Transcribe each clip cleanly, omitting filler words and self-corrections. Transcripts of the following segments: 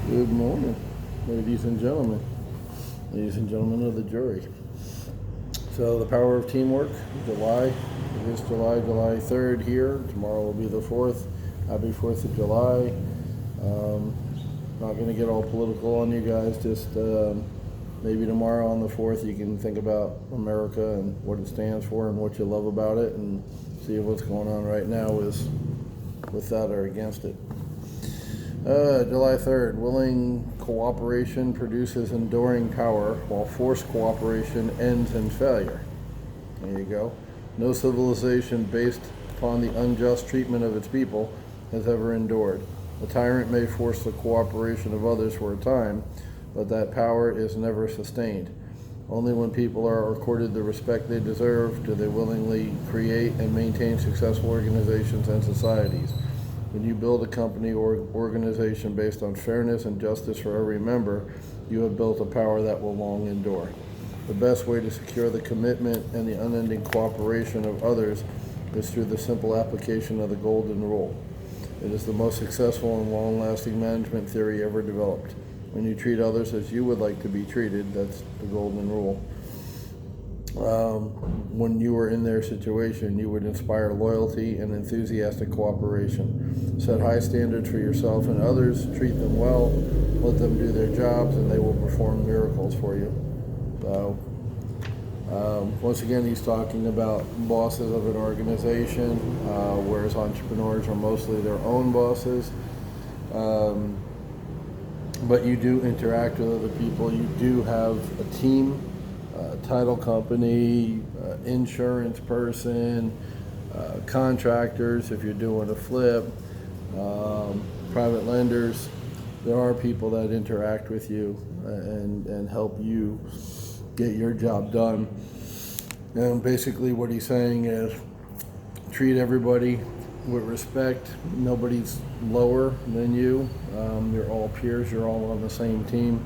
Good morning, ladies and gentlemen. Ladies and gentlemen of the jury. So the power of teamwork, July. It is July 3rd here. Tomorrow will be the 4th. Happy 4th of July. Not going to get all political on you guys. Just maybe tomorrow on the 4th you can think about America and what it stands for and what you love about it, and see if what's going on right now is with that or against it. July 3rd, willing cooperation produces enduring power, while forced cooperation ends in failure. There you go. No civilization based upon the unjust treatment of its people has ever endured. A tyrant may force the cooperation of others for a time, but that power is never sustained. Only when people are accorded the respect they deserve do they willingly create and maintain successful organizations and societies. When you build a company or organization based on fairness and justice for every member, you have built a power that will long endure. The best way to secure the commitment and the unending cooperation of others is through the simple application of the Golden Rule. It is the most successful and long-lasting management theory ever developed. When you treat others as you would like to be treated, that's the Golden Rule. When you were in their situation, you would inspire loyalty and enthusiastic cooperation. Set high standards for yourself and others, treat them well, let them do their jobs, and they will perform miracles for you. So, once again, he's talking about bosses of an organization, whereas entrepreneurs are mostly their own bosses. But you do interact with other people. You do have a team. Title company, insurance person, contractors if you're doing a flip, private lenders. There are people that interact with you and help you get your job done. And basically what he's saying is treat everybody with respect. Nobody's lower than you. You're all peers. You're all on the same team.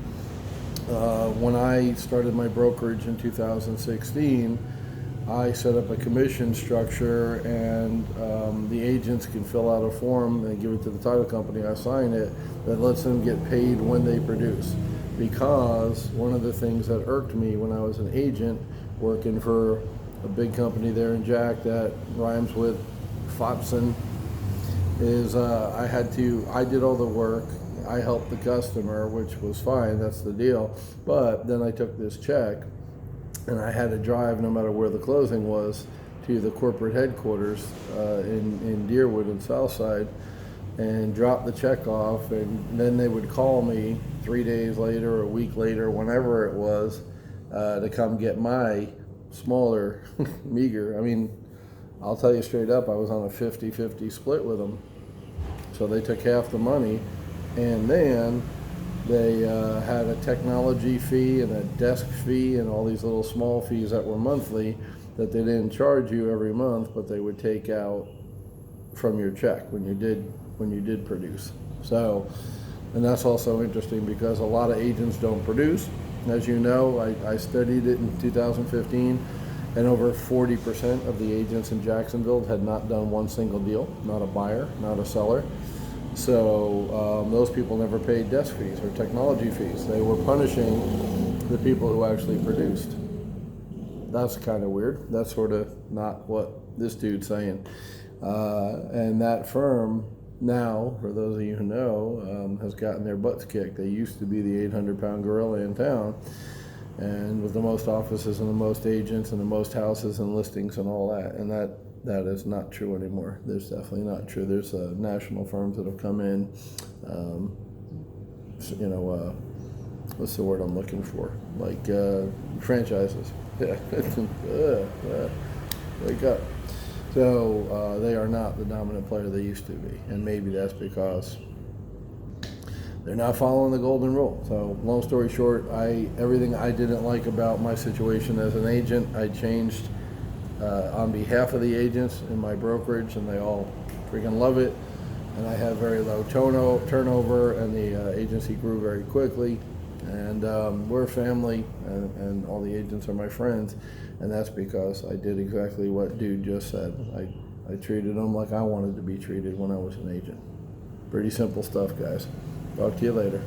When I started my brokerage in 2016, I set up a commission structure, and the agents can fill out a form and give it to the title company. I sign it, that lets them get paid when they produce. Because one of the things that irked me when I was an agent working for a big company there in Jack that rhymes with Fopson is I did all the work. I helped the customer, which was fine, that's the deal. But then I took this check and I had to drive, no matter where the closing was, to the corporate headquarters in Deerwood and Southside and drop the check off, and then they would call me 3 days later or a week later, whenever it was, to come get my smaller, meager. I mean, I'll tell you straight up, I was on a 50-50 split with them. So they took half the money. And then they had a technology fee and a desk fee and all these little small fees that were monthly that they didn't charge you every month, but they would take out from your check when you did produce. So, and that's also interesting because a lot of agents don't produce. As you know, I studied it in 2015, and over 40% of the agents in Jacksonville had not done one single deal, not a buyer, not a seller. So those people never paid desk fees or technology fees. They were punishing the people who actually produced. That's kind of weird. That's sort of not what this dude's saying. And that firm now, for those of you who know, has gotten their butts kicked. They used to be the 800-pound gorilla in town, and with the most offices and the most agents and the most houses and listings and all that. And that is not true anymore. There's definitely not true. There's national firms that have come in, what's the word I'm looking for? Like franchises. Yeah. Wake up. So they are not the dominant player they used to be. And maybe that's because they're not following the Golden Rule. So long story short, everything I didn't like about my situation as an agent, I changed on behalf of the agents in my brokerage, and they all freaking love it. And I have very low turnover, and the agency grew very quickly. And we're a family, and all the agents are my friends, and that's because I did exactly what dude just said. I treated them like I wanted to be treated when I was an agent. Pretty simple stuff, guys. Talk to you later.